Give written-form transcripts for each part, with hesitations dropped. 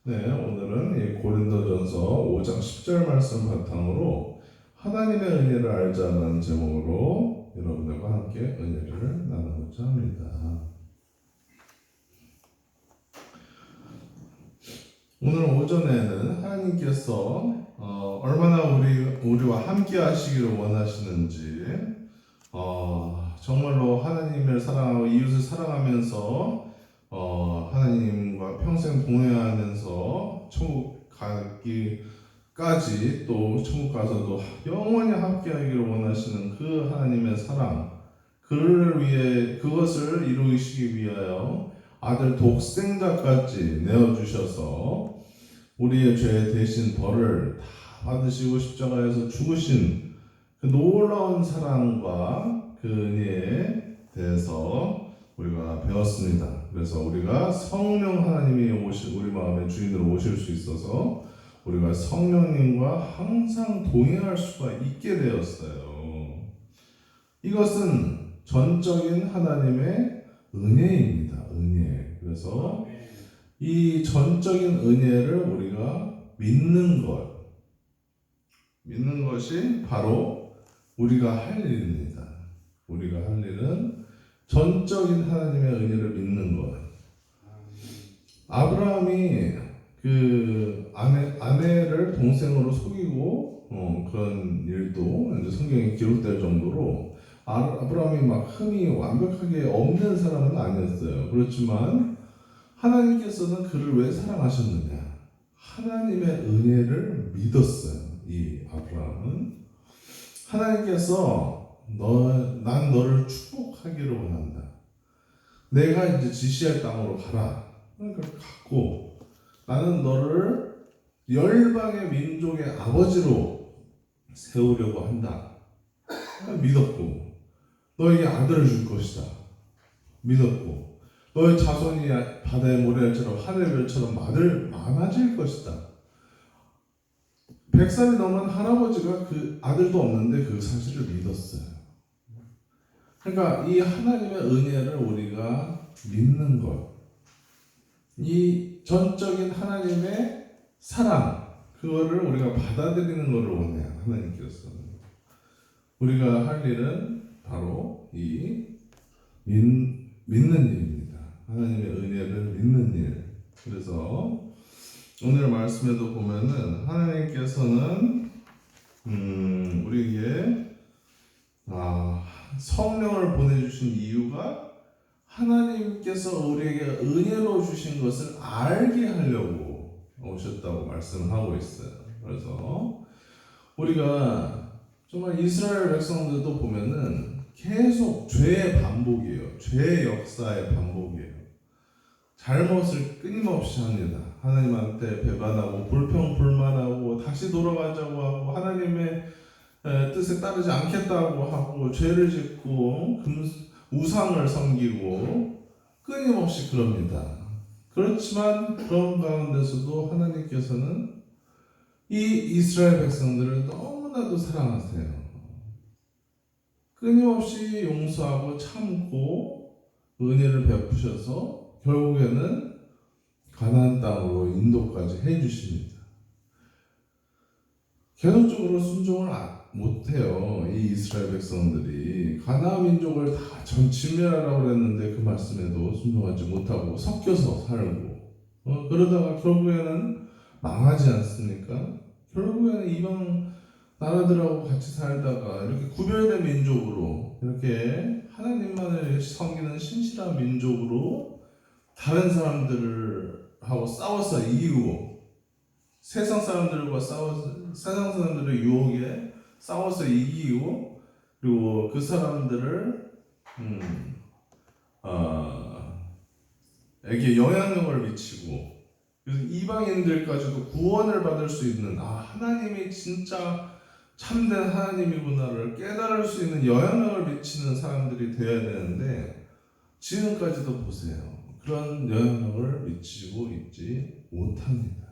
네, 오늘은 이 고린도전서 5장 10절 말씀 바탕으로 하나님의 은혜를 알자는 제목으로 여러분들과 함께 은혜를 나누고자 합니다. 오늘 오전에는 하나님께서 얼마나 우리와 함께 하시기를 원하시는지, 정말로 하나님을 사랑하고 이웃을 사랑하면서 하나님과 평생 동행하면서 천국 가기까지, 또 천국 가서도 영원히 함께하기를 원하시는 그 하나님의 사랑, 그것을 이루시기 위하여 아들 독생자까지 내어주셔서 우리의 죄 대신 벌을 다 받으시고 십자가에서 죽으신 그 놀라운 사랑과 그 은혜에 대해서 우리가 배웠습니다. 그래서 우리가 성령 하나님이 우리 마음의 주인으로 오실 수 있어서 우리가 성령님과 항상 동행할 수가 있게 되었어요. 이것은 전적인 하나님의 은혜입니다. 은혜. 그래서 이 전적인 은혜를 우리가 믿는 것이 바로 우리가 할 일입니다. 우리가 할 일은 전적인 하나님의 은혜를 믿는 것. 아브라함이 그 아내를 동생으로 속이고 그런 일도 이제 성경에 기록될 정도로 아브라함이 막 흠이 완벽하게 없는 사람은 아니었어요. 그렇지만 하나님께서는 그를 왜 사랑하셨느냐? 하나님의 은혜를 믿었어요. 이 아브라함은 하나님께서 난 너를 축복하기를 원한다. 내가 이제 지시할 땅으로 가라. 그러니까 갔고, 나는 너를 열방의 민족의 아버지로 세우려고 한다. 믿었고, 너에게 아들을 줄 것이다. 믿었고, 너의 자손이 바다의 모래알처럼 하늘의 별처럼 많아질 것이다. 100살이 넘은 할아버지가 그 아들도 없는데 그 사실을 믿었어요. 그러니까 이 하나님의 은혜를 우리가 믿는 것, 이 전적인 하나님의 사랑, 그거를 우리가 받아들이는 것을 원해요. 하나님께서는. 우리가 할 일은 바로 이 믿는 일입니다. 하나님의 은혜를 믿는 일. 그래서 오늘 말씀에도 보면은 하나님께서는 우리에게 성령을 보내주신 이유가 하나님께서 우리에게 은혜로 주신 것을 알게 하려고 오셨다고 말씀하고 있어요. 그래서 우리가 정말 이스라엘 백성들도 보면은 계속 죄의 반복이에요. 죄의 역사의 반복이에요. 잘못을 끊임없이 합니다. 하나님한테 배반하고 불평불만하고 다시 돌아가자고 하고 하나님의 뜻에 따르지 않겠다고 하고 죄를 짓고 우상을 섬기고 끊임없이 그럽니다. 그렇지만 그런 가운데서도 하나님께서는 이 이스라엘 백성들을 너무나도 사랑하세요. 끊임없이 용서하고 참고 은혜를 베푸셔서 결국에는 가나안 땅으로 인도까지 해주십니다. 계속적으로 순종을 못해요. 이 이스라엘 백성들이 가나안 민족을 다 진멸하라고 그랬는데 그 말씀에도 순종하지 못하고 섞여서 살고 그러다가 결국에는 망하지 않습니까? 결국에는 이방 나라들하고 같이 살다가 이렇게 구별된 민족으로, 이렇게 하나님만을 섬기는 신실한 민족으로 다른 사람들하고 싸워서 이기고, 세상 사람들의 유혹에 싸워서 이기고, 그리고 그 사람들을 에게 영향력을 미치고, 그래서 이방인들까지도 구원을 받을 수 있는, 하나님이 진짜 참된 하나님이구나를 깨달을 수 있는 영향력을 미치는 사람들이 되어야 되는데, 지금까지도 보세요. 그런 영향력을 미치고 있지 못합니다.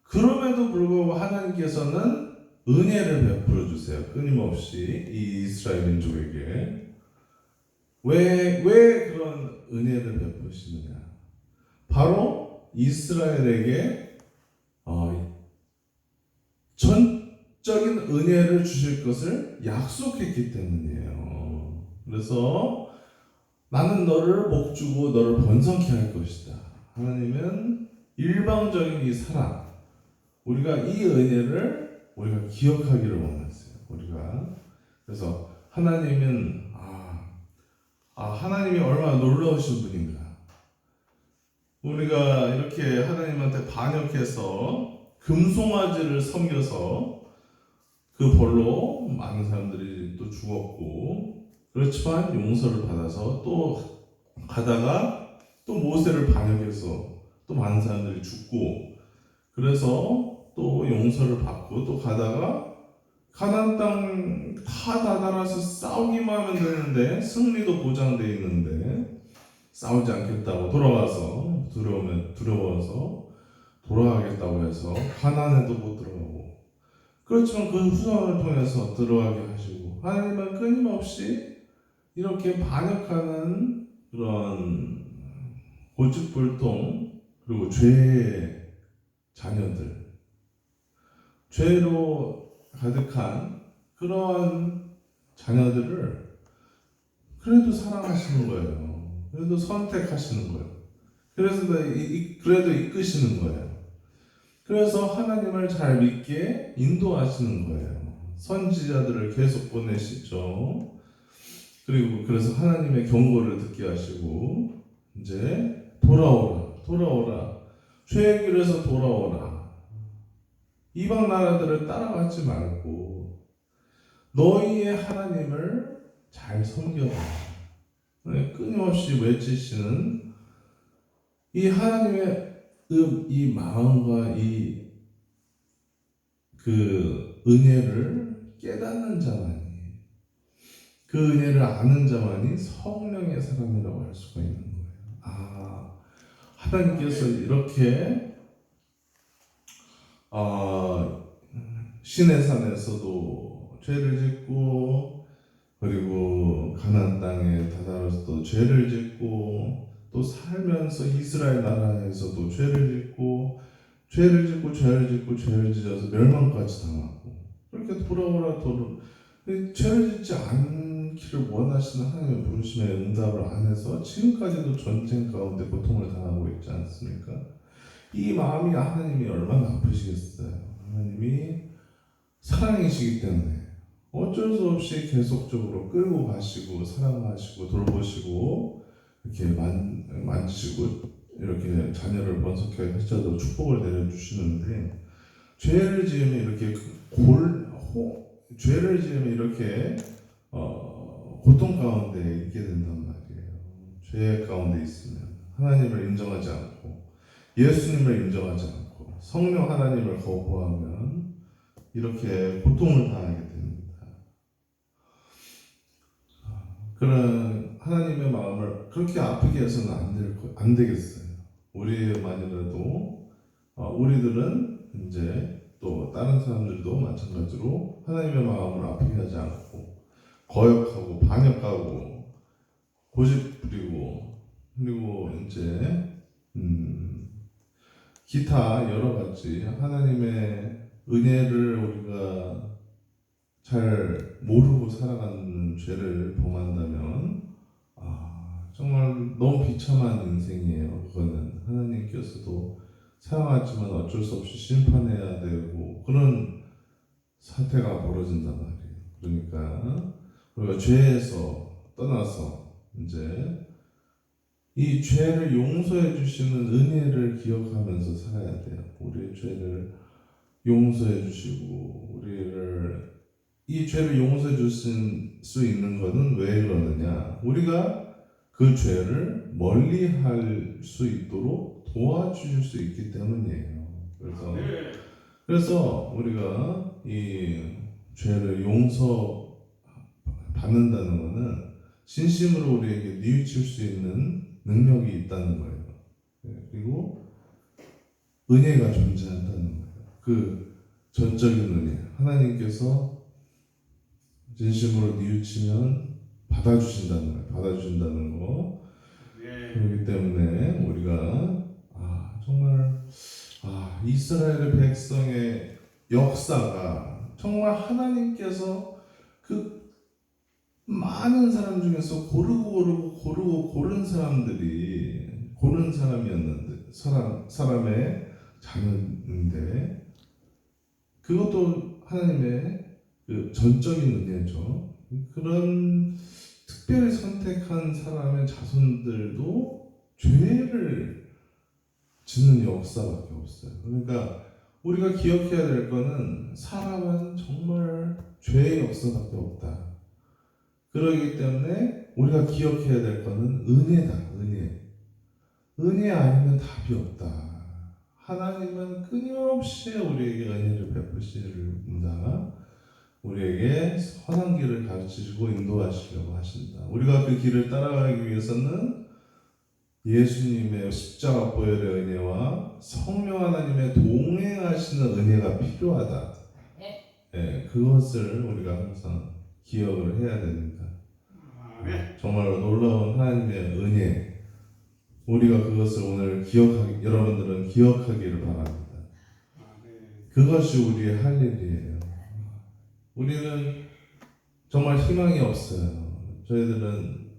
그럼에도 불구하고 하나님께서는 은혜를 베풀어 주세요. 끊임없이 이 이스라엘 민족에게. 왜 그런 은혜를 베푸시느냐? 바로 이스라엘에게 전적인 은혜를 주실 것을 약속했기 때문이에요. 그래서 나는 너를 복주고 너를 번성케 할 것이다. 하나님은 일방적인 이 사랑, 우리가 이 은혜를 우리가 기억하기를 원하세요. 우리가 그래서 하나님은 하나님이 얼마나 놀라우신 분인가. 우리가 이렇게 하나님한테 반역해서 금송아지를 섬겨서 그 벌로 많은 사람들이 또 죽었고, 그렇지만 용서를 받아서 또 가다가 또 모세를 반역해서 또 많은 사람들이 죽고, 그래서 또 용서를 받고 또 가다가 가나안 땅 다 나가서 싸우기만 하면 되는데 승리도 보장되어 있는데 싸우지 않겠다고 돌아가서 두려워서 돌아가겠다고 해서 가나안에도 못 들어가고, 그렇지만 그 후손을 통해서 들어가게 하시고, 하나님은 끊임없이 이렇게 반역하는 그런 고집불통 그리고 죄의 자녀들, 죄로 가득한 그러한 자녀들을 그래도 사랑하시는 거예요. 그래도 선택하시는 거예요. 그래도 이끄시는 거예요. 그래서 하나님을 잘 믿게 인도하시는 거예요. 선지자들을 계속 보내시죠. 그리고 그래서 하나님의 경고를 듣게 하시고, 이제 돌아오라, 죄의 길에서 돌아오라. 이방 나라들을 따라가지 말고 너희의 하나님을 잘 섬겨라. 끊임없이 외치시는 이 하나님의 이 마음과 그 은혜를 깨닫는 자만이, 그 은혜를 아는 자만이 성령의 사람이라고 할 수가 있는 거예요. 하나님께서 이렇게 시내산에서도 죄를 짓고, 그리고 가나안 땅에 다다라서 또 죄를 짓고, 또 살면서 이스라엘 나라에서도 죄를 지어서 멸망까지 당하고, 그렇게 돌아오라. 죄를 짓지 않기를 원하시는 하나님의 부르심에 응답을 안 해서 지금까지도 전쟁 가운데 고통을 당하고 있지 않습니까? 이 마음이 하나님이 얼마나 아프시겠어요. 하나님이 사랑이시기 때문에 어쩔 수 없이 계속적으로 끌고 가시고 사랑하시고 돌보시고 이렇게 만지시고 이렇게 자녀를 번성케 하셔도 축복을 내려주시는데, 죄를 지으면 이렇게 고통 가운데 있게 된단 말이에요. 죄 가운데 있으면 하나님을 인정하지 않고 예수님을 인정하지 않고 성령 하나님을 거부하면 이렇게 고통을 당하게 됩니다. 그런 하나님의 마음을 그렇게 아프게 해서는 안 되겠어요. 우리만이라도 우리들은 이제 또 다른 사람들도 마찬가지로 하나님의 마음을 아프게 하지 않고 거역하고 반역하고 고집 부리고, 그리고 이제 기타 여러 가지 하나님의 은혜를 우리가 잘 모르고 살아가는 죄를 범한다면 정말 너무 비참한 인생이에요. 그거는 하나님께서도 사랑하지만 어쩔 수 없이 심판해야 되고 그런 사태가 벌어진단 말이에요. 그러니까 우리가 죄에서 떠나서 이제 이 죄를 용서해 주시는 은혜를 기억하면서 살아야 돼요. 우리의 죄를 용서해 주시고, 이 죄를 용서해 주실 수 있는 것은 왜 그러느냐? 우리가 그 죄를 멀리 할 수 있도록 도와주실 수 있기 때문이에요. 그래서 우리가 이 죄를 용서 받는다는 것은 진심으로 우리에게 뉘우칠 수 있는 능력이 있다는 거예요. 그리고 은혜가 존재한다는 거예요. 그 전적인 은혜, 하나님께서 진심으로 뉘우치면 받아주신다는 거. 그렇기 때문에 우리가 정말 이스라엘 백성의 역사가 정말 하나님께서 그 많은 사람 중에서 고르고 고른 사람들이 고른 사람이었는데 사람의 자녀인데 그것도 하나님의 그 전적인 은혜죠. 그런 특별히 선택한 사람의 자손들도 죄를 짓는 역사밖에 없어요. 그러니까 우리가 기억해야 될 거는 사람은 정말 죄의 역사밖에 없다. 그러기 때문에 우리가 기억해야 될 거는 은혜다. 은혜 아니면 답이 없다. 하나님은 끊임없이 우리에게 은혜를 베푸십니다. 우리에게 선한 길을 가르치시고 인도하시려고 하신다. 우리가 그 길을 따라가기 위해서는 예수님의 십자가 보혈의 은혜와 성령 하나님의 동행하시는 은혜가 필요하다. 그것을 우리가 항상 기억을 해야 됩니다. 정말로 놀라운 하나님의 은혜, 우리가 그것을 오늘 여러분들은 기억하기를 바랍니다. 그것이 우리의 할 일이에요. 우리는 정말 희망이 없어요. 저희들은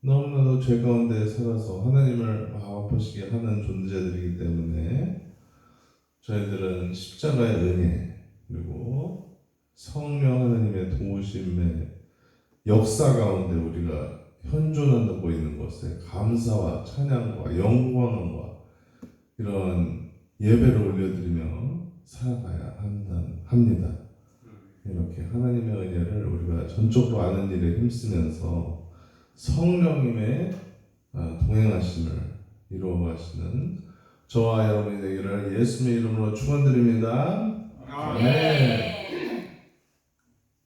너무나도 죄 가운데 살아서 하나님을 마음 아프시게 하는 존재들이기 때문에 저희들은 십자가의 은혜 그리고 성령 하나님의 도우심의 역사 가운데 우리가 현존하고 있는 것에 감사와 찬양과 영광과 이런 예배를 올려드리며 살아가야 합니다. 이렇게 하나님의 은혜를 우리가 전적으로 아는 일에 힘쓰면서 성령님의 동행하심을 이루어가시는 저와 여러분이 되기를 예수님의 이름으로 축원드립니다. 아멘.